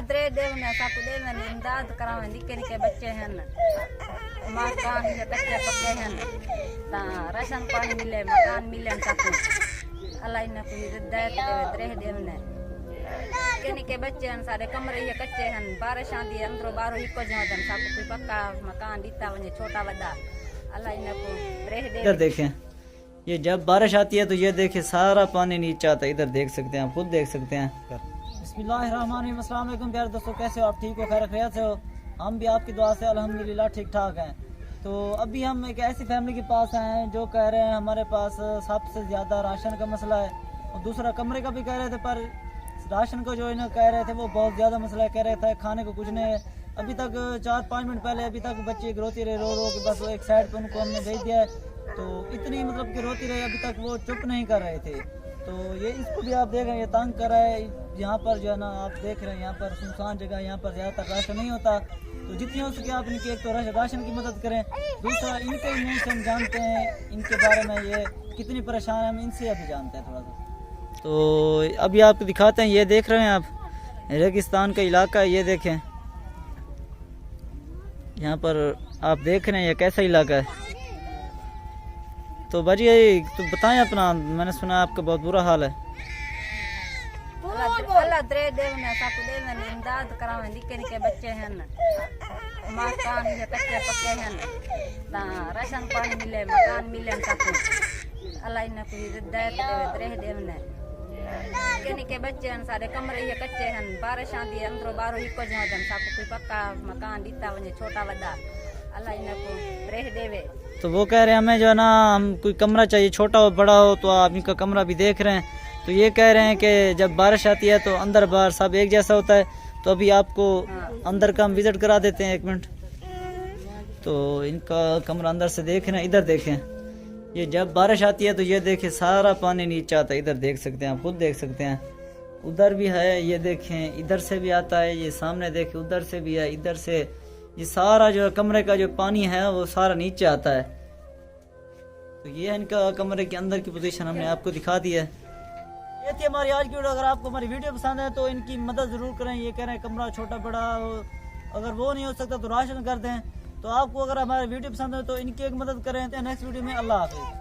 अल्लाह दरे देवने साकु देवने इमदाद करावे निके निके बच्चे हैं मकान ये कच्चे पक्के हैं ता राशन पानी मिले मकान मिले साकु अल्लाह इन्हें कोई हिदायत देवे दरे देवने निके निके बच्चे हैं सारे कमरे ये कच्चे हैं बारिश आंदी अंदरो बाहरो इको जहां साकु कोई पक्का मकान दीता वने छोटा बड़ा अल्लाह इन्हें को दरे देवे। इधर देखें, ये जब बारिश आती है तो ये देखें सारा पानी नीचे आता है। इधर देख सकते हैं, आप खुद देख सकते हैं। बिस्मिल्लाहिर्रहमानिर्रहीम, अस्सलाम वालेकुम प्यारे दोस्तों, कैसे हो आप? ठीक हो, खैर खैरियत से हो? हम भी आपकी दुआ से अल्हम्दुलिल्लाह ठीक ठाक हैं। तो अभी हम एक ऐसी फैमिली के पास आए हैं जो कह रहे हैं हमारे पास सबसे ज़्यादा राशन का मसला है, और दूसरा कमरे का भी कह रहे थे, पर राशन को जो इन्हें कह रहे थे वो बहुत ज़्यादा मसला है। कह रहे थे खाने को कुछ नहीं है। अभी तक 4-5 मिनट पहले अभी तक बच्चे रोती रहे, रो कि बस वो एक साइड पर उनको हमने भेज दिया है। तो इतनी मतलब कि रोती रही, अभी तक वो चुप नहीं कर रहे थे। तो ये इसको भी आप देख रहे हैं, ये तंग कर रहा है। यहाँ पर जो है ना आप देख रहे हैं, यहाँ पर सुनसान जगह, यहाँ पर ज़्यादातर राशन नहीं होता। तो जितनी हो सके आप इनकी एक तो राशन की मदद करें, दूसरा इनके इमोशन हम जानते हैं इनके बारे में, ये कितनी परेशान है हम इनसे अभी जानते हैं थोड़ा सा। तो अभी आपको दिखाते हैं, ये देख रहे हैं आप रेगिस्तान का इलाका है, ये देखें यहाँ पर आप देख रहे हैं ये कैसा इलाका है। तो बाजी तो बताएं अपना, मैंने सुना आपका बहुत बुरा हाल है। अल्लाह दरे देवने साकु देवने इमदाद करावे निके निके बच्चे हैं मकान ये कच्चे पक्के हैं ता राशन पानी मिले मकान मिले साकु अल्लाह इन्हें कोई हिदायत देवे दरे देवने निके निके बच्चे हैं सारे कमरे ये कच्चे हैं बारिश आंदी अंदरो बाहरो इको जहां साकु कोई पक्का मकान दीता वने छोटा बड़ा अल्लाह इन्हें को दरे देवे। तो वो कह रहे हैं हमें जो है ना हम कोई कमरा चाहिए, छोटा हो बड़ा हो। तो आप इनका कमरा भी देख रहे हैं। तो ये कह रहे हैं कि जब बारिश आती है तो अंदर बाहर सब एक जैसा होता है। तो अभी आपको अंदर का हम विजिट करा देते हैं, 1 मिनट। तो इनका कमरा अंदर से देख रहे हैं, इधर देखें, ये जब बारिश आती है तो ये देखें सारा पानी नीचे आता है। इधर देख सकते हैं, आप खुद देख सकते हैं। उधर भी है, ये देखें इधर से भी आता है, ये सामने देखें उधर से भी है, इधर से ये सारा जो कमरे का जो पानी है वो सारा नीचे आता है। तो ये है इनका कमरे के अंदर की पोजीशन, हमने आपको दिखा दी है। ये थी हमारी आज की वीडियो। अगर आपको हमारी वीडियो पसंद है तो इनकी मदद ज़रूर करें। ये कह रहे हैं कमरा छोटा बड़ा हो, अगर वो नहीं हो सकता तो राशन कर दें। तो आपको अगर हमारी वीडियो पसंद है तो इनकी एक मदद करें। नेक्स्ट वीडियो में अल्लाह हाफिज़।